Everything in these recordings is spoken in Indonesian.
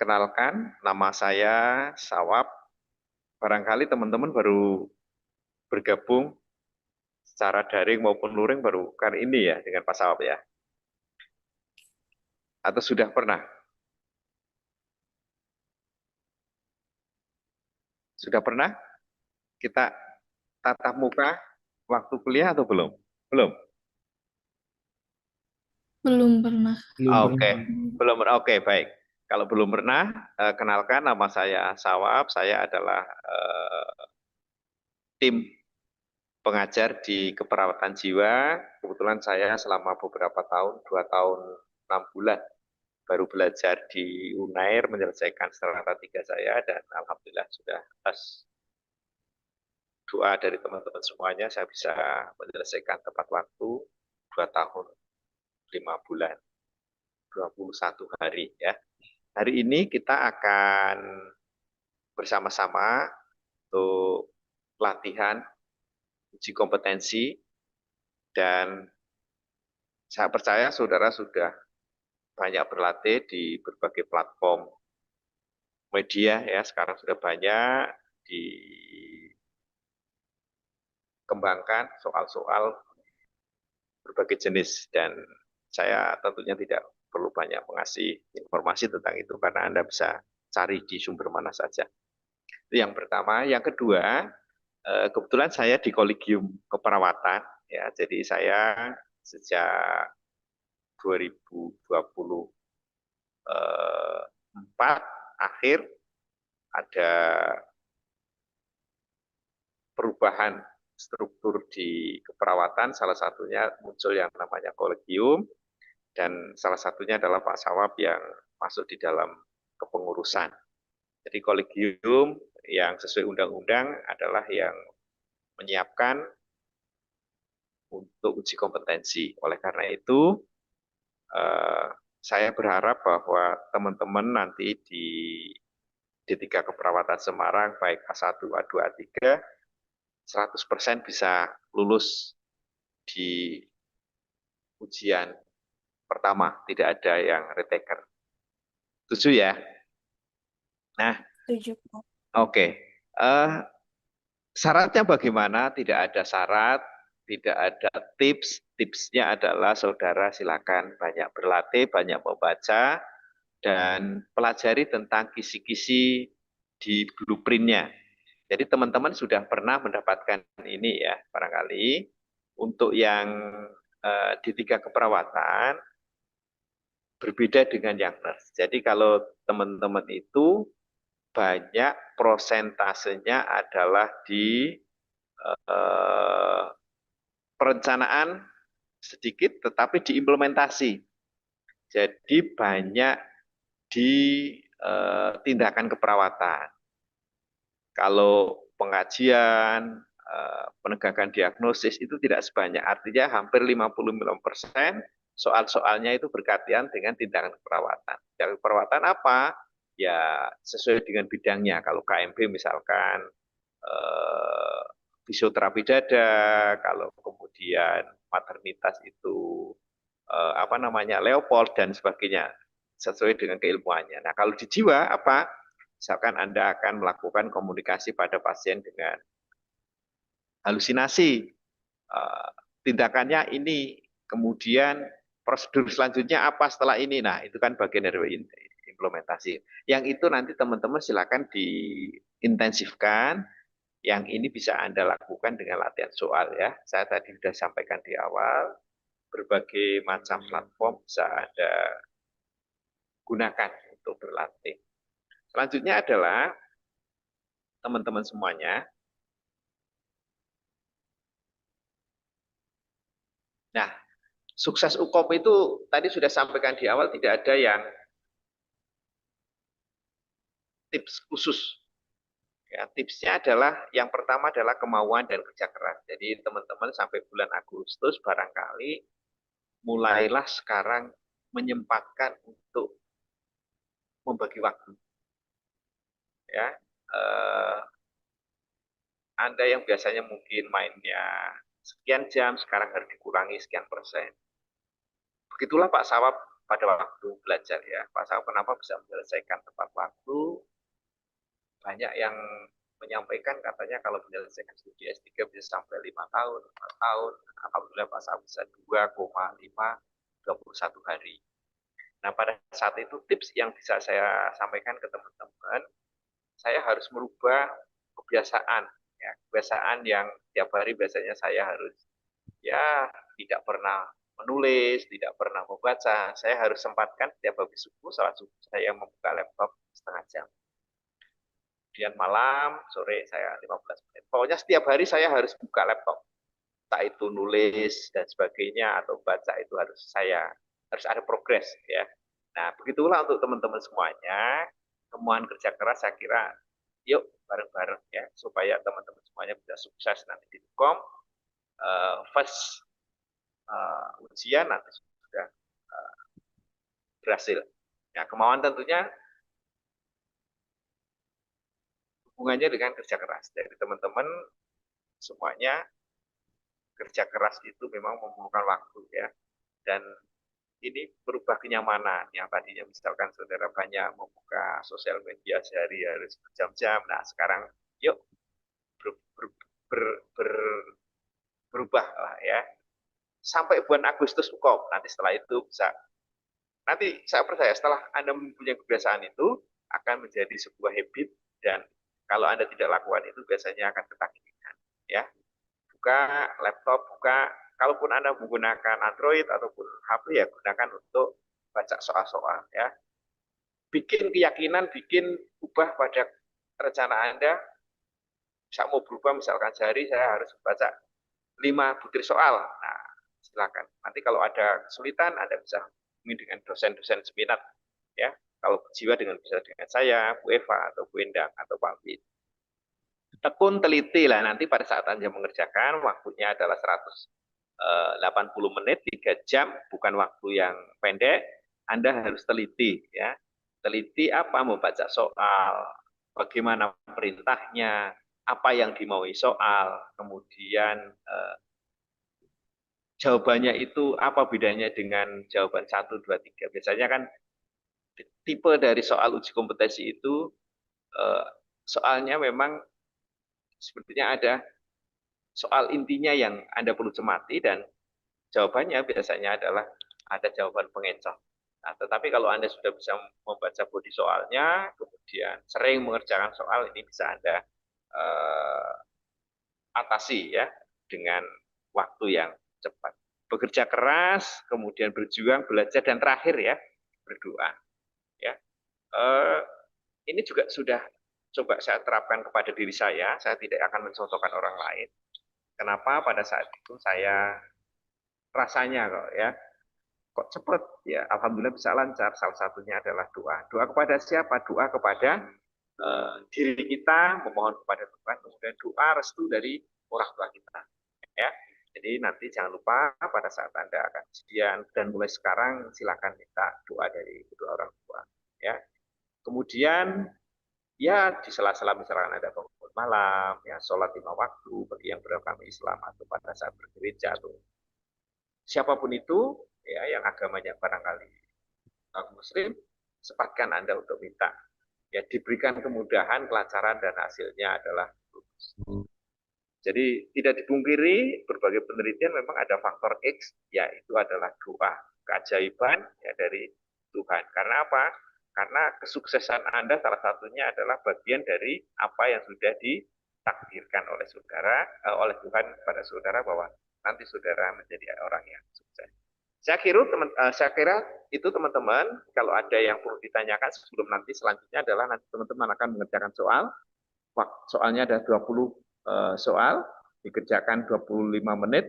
Kenalkan, nama saya Sawab. Barangkali teman-teman baru bergabung secara daring maupun luring baru kali ini ya dengan Pak Sawab ya. Atau sudah pernah? Sudah pernah kita tatap muka waktu kuliah atau belum? Belum. Belum pernah. Belum Oke, pernah. belum. Oke, baik. Kalau belum pernah, kenalkan nama saya Sawab. Saya adalah tim pengajar di keperawatan jiwa. Kebetulan saya selama beberapa tahun, 2 tahun 6 bulan, baru belajar di Unair menyelesaikan strata 3 saya dan alhamdulillah sudah atas doa dari teman-teman semuanya saya bisa menyelesaikan tepat waktu 2 tahun 5 bulan 21 hari ya. Hari ini kita akan bersama-sama untuk latihan uji kompetensi dan saya percaya saudara sudah banyak berlatih di berbagai platform media ya. Sekarang sudah banyak dikembangkan soal-soal berbagai jenis dan saya tentunya tidak perlu banyak mengasih informasi tentang itu karena Anda bisa cari di sumber mana saja. Itu yang pertama. Yang kedua, kebetulan saya di Kolegium Keperawatan ya. Jadi saya sejak 2024 akhir ada perubahan struktur di keperawatan, salah satunya muncul yang namanya kolegium, dan salah satunya adalah Pak Sawab yang masuk di dalam kepengurusan. Jadi kolegium yang sesuai undang-undang adalah yang menyiapkan untuk uji kompetensi. Oleh karena itu, saya berharap bahwa teman-teman nanti di D3 Keperawatan Semarang, baik A1, A2, A3, 100% bisa lulus di ujian pertama, tidak ada yang retaker. Setuju ya? Nah, Tujuh. oke. Syaratnya bagaimana? Tidak ada syarat, tidak ada tips. Tipsnya adalah saudara silakan banyak berlatih, banyak membaca, dan pelajari tentang kisi-kisi di blueprintnya. Jadi teman-teman sudah pernah mendapatkan ini ya, barangkali. Untuk yang D3 keperawatan, berbeda dengan yang nurse. Jadi kalau teman-teman itu banyak prosentasenya adalah di eh, perencanaan sedikit, tetapi diimplementasi. Jadi banyak di tindakan keperawatan. Kalau pengajian, penegakan diagnosis itu tidak sebanyak. Artinya hampir 55% soal-soalnya itu berkaitan dengan tindakan keperawatan. Tindakan keperawatan apa? Ya sesuai dengan bidangnya. Kalau KMB misalkan eh, fisioterapi dada, kalau kemudian maternitas itu apa namanya Leopold dan sebagainya sesuai dengan keilmuannya. Nah kalau di jiwa apa? Misalkan Anda akan melakukan komunikasi pada pasien dengan halusinasi, tindakannya ini, kemudian prosedur selanjutnya apa setelah ini. Nah itu kan bagian dari implementasi. Yang itu nanti teman-teman silakan diintensifkan. Yang ini bisa Anda lakukan dengan latihan soal ya. Saya tadi sudah sampaikan di awal, berbagai macam platform bisa Anda gunakan untuk berlatih. Selanjutnya adalah teman-teman semuanya. Nah, sukses UKOM itu tadi sudah sampaikan di awal tidak ada yang tips khusus. Ya, tipsnya adalah yang pertama adalah kemauan dan kerja keras. Jadi teman-teman sampai bulan Agustus barangkali mulailah sekarang menyempatkan untuk membagi waktu. Ya, Anda yang biasanya mungkin mainnya sekian jam, sekarang harus dikurangi sekian persen. Begitulah Pak Sawab pada waktu belajar ya. Pak Sao kenapa bisa menyelesaikan tepat waktu? Banyak yang menyampaikan katanya kalau menyelesaikan studi S3 bisa sampai 5 tahun, 4 tahun. Alhamdulillah Pak Sao bisa 2,521 hari. Nah, pada saat itu tips yang bisa saya sampaikan ke teman-teman, saya harus merubah kebiasaan. Ya, kebiasaan yang tiap hari biasanya saya harus ya tidak pernah menulis, tidak pernah membaca. Saya harus sempatkan setiap habis subuh, salat subuh saya membuka laptop setengah jam. Kemudian malam, sore saya 15 menit. Pokoknya setiap hari saya harus buka laptop. Entah itu nulis dan sebagainya atau baca itu harus ada progres ya. Nah, begitulah untuk teman-teman semuanya. Temuan kerja keras saya kira yuk bareng-bareng ya supaya teman-teman semuanya bisa sukses nanti di Telkom. First ujian nanti sudah berhasil. Ya, kemauan tentunya hubungannya dengan kerja keras. Jadi teman-teman semuanya kerja keras itu memang memerlukan waktu ya. Dan ini berubah kenyamanan yang tadinya misalkan saudara banyak membuka sosial media sehari harus berjam-jam. Nah sekarang yuk ber, ber, ber, ber, berubah lah ya. Sampai bulan Agustus UKOM. Nanti setelah itu bisa. Nanti saya percaya setelah Anda mempunyai kebiasaan itu akan menjadi sebuah habit dan kalau Anda tidak lakukan itu biasanya akan ketagihan ya. Buka laptop, buka kalaupun Anda menggunakan Android ataupun HP ya gunakan untuk baca soal-soal ya. Bikin keyakinan, bikin ubah pada rencana Anda. Saya mau berubah misalkan sehari saya harus baca 5 butir soal. Nah, silakan. Nanti kalau ada kesulitan Anda bisa hubungi dengan dosen-dosen seminat ya. Kalau jiwa bisa dengan saya, Bu Eva atau Bu Endang atau Pak Bin. Tekun teliti lah nanti pada saat Anda mengerjakan waktunya adalah 180 menit 3 jam bukan waktu yang pendek. Anda harus teliti ya. Teliti apa membaca soal, bagaimana perintahnya, apa yang dimaui soal, kemudian jawabannya itu apa bedanya dengan jawaban 1, 2, 3. Biasanya kan tipe dari soal uji kompetensi itu soalnya memang sepertinya ada soal intinya yang Anda perlu cermati dan jawabannya biasanya adalah ada jawaban pengecoh. Nah, tetapi kalau Anda sudah bisa membaca bodi soalnya, kemudian sering mengerjakan soal, ini bisa Anda atasi ya dengan waktu yang cepat. Bekerja keras, kemudian berjuang, belajar, dan terakhir ya berdoa. Ya, ini juga sudah coba saya terapkan kepada diri saya tidak akan mencontohkan orang lain. Kenapa pada saat itu saya rasanya kok ya, kok cepet ya, alhamdulillah bisa lancar. Salah satunya adalah doa. Doa kepada siapa? Doa kepada diri kita, memohon kepada Tuhan, kemudian doa restu dari orang tua kita. Ya, jadi nanti jangan lupa pada saat Anda akan ujian dan mulai sekarang silakan minta doa dari kedua orang tua. Ya, kemudian ya di sela-sela misalkan ada bangun malam, ya sholat 5 waktu bagi yang beragama Islam atau pada saat bergereja atau siapapun itu ya yang agamanya barangkali Muslim, sempatkan Anda untuk minta ya diberikan kemudahan, kelancaran dan hasilnya adalah lulus. Jadi tidak dipungkiri berbagai penelitian memang ada faktor X, yaitu adalah doa keajaiban ya dari Tuhan. Karena apa? Karena kesuksesan Anda salah satunya adalah bagian dari apa yang sudah ditakdirkan oleh saudara, oleh Tuhan pada saudara bahwa nanti saudara menjadi orang yang sukses. Saya kira itu teman-teman, kalau ada yang perlu ditanyakan sebelum nanti selanjutnya adalah nanti teman-teman akan mengerjakan soal. Soalnya ada 20 soal, dikerjakan 25 menit.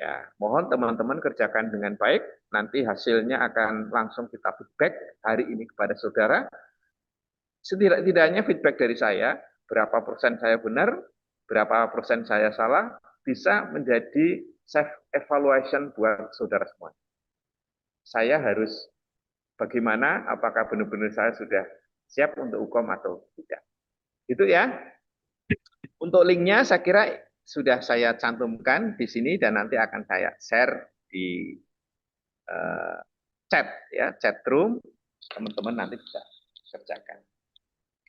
Ya, mohon teman-teman kerjakan dengan baik. Nanti hasilnya akan langsung kita feedback hari ini kepada saudara. Setidak-tidaknya feedback dari saya, berapa persen saya benar, berapa persen saya salah, bisa menjadi self evaluation buat saudara semua. Saya harus bagaimana, apakah benar-benar saya sudah siap untuk UKOM atau tidak. Itu ya. Untuk linknya saya kira sudah saya cantumkan di sini dan nanti akan saya share di chat ya, chat room, teman-teman nanti bisa kerjakan.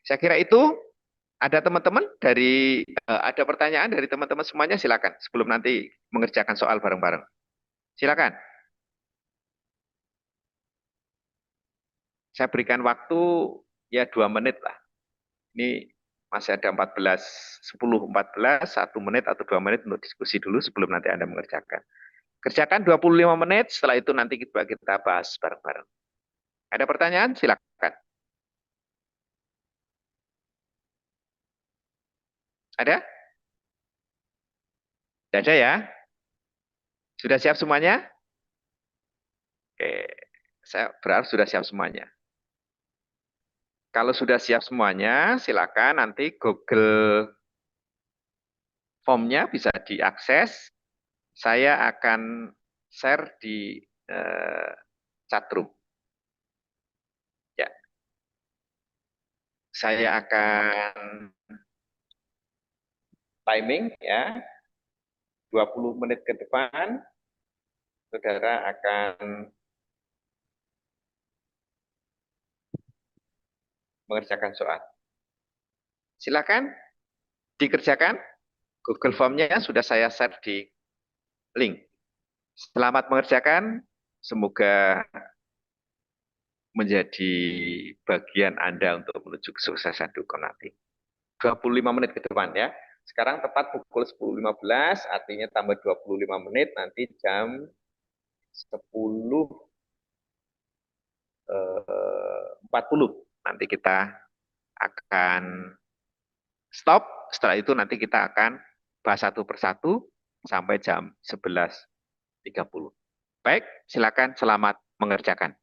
Saya kira itu. Ada teman-teman dari ada pertanyaan dari teman-teman semuanya, silakan sebelum nanti mengerjakan soal bareng-bareng. Silakan. Saya berikan waktu ya 2 menit lah. Ini masih ada 14, 10, 14, 1 menit atau 2 menit untuk diskusi dulu sebelum nanti Anda mengerjakan. Kerjakan 25 menit, setelah itu nanti kita bahas bareng-bareng. Ada pertanyaan? Silakan. Ada? Tidak ada ya? Sudah siap semuanya? Oke, saya berharap sudah siap semuanya. Kalau sudah siap semuanya, silakan nanti Google Form-nya bisa diakses. Saya akan share di eh, chatroom. Ya, saya akan timing ya, 20 menit ke depan, saudara akan mengerjakan soal. Silakan dikerjakan. Google Form-nya sudah saya share di link. Selamat mengerjakan. Semoga menjadi bagian Anda untuk menuju kesuksesan Dukun nanti. 25 menit ke depan ya. Sekarang tepat pukul 10.15, artinya tambah 25 menit, nanti jam 10.40. Nanti kita akan stop, setelah itu nanti kita akan bahas satu persatu sampai jam 11.30. Baik, silakan, selamat mengerjakan.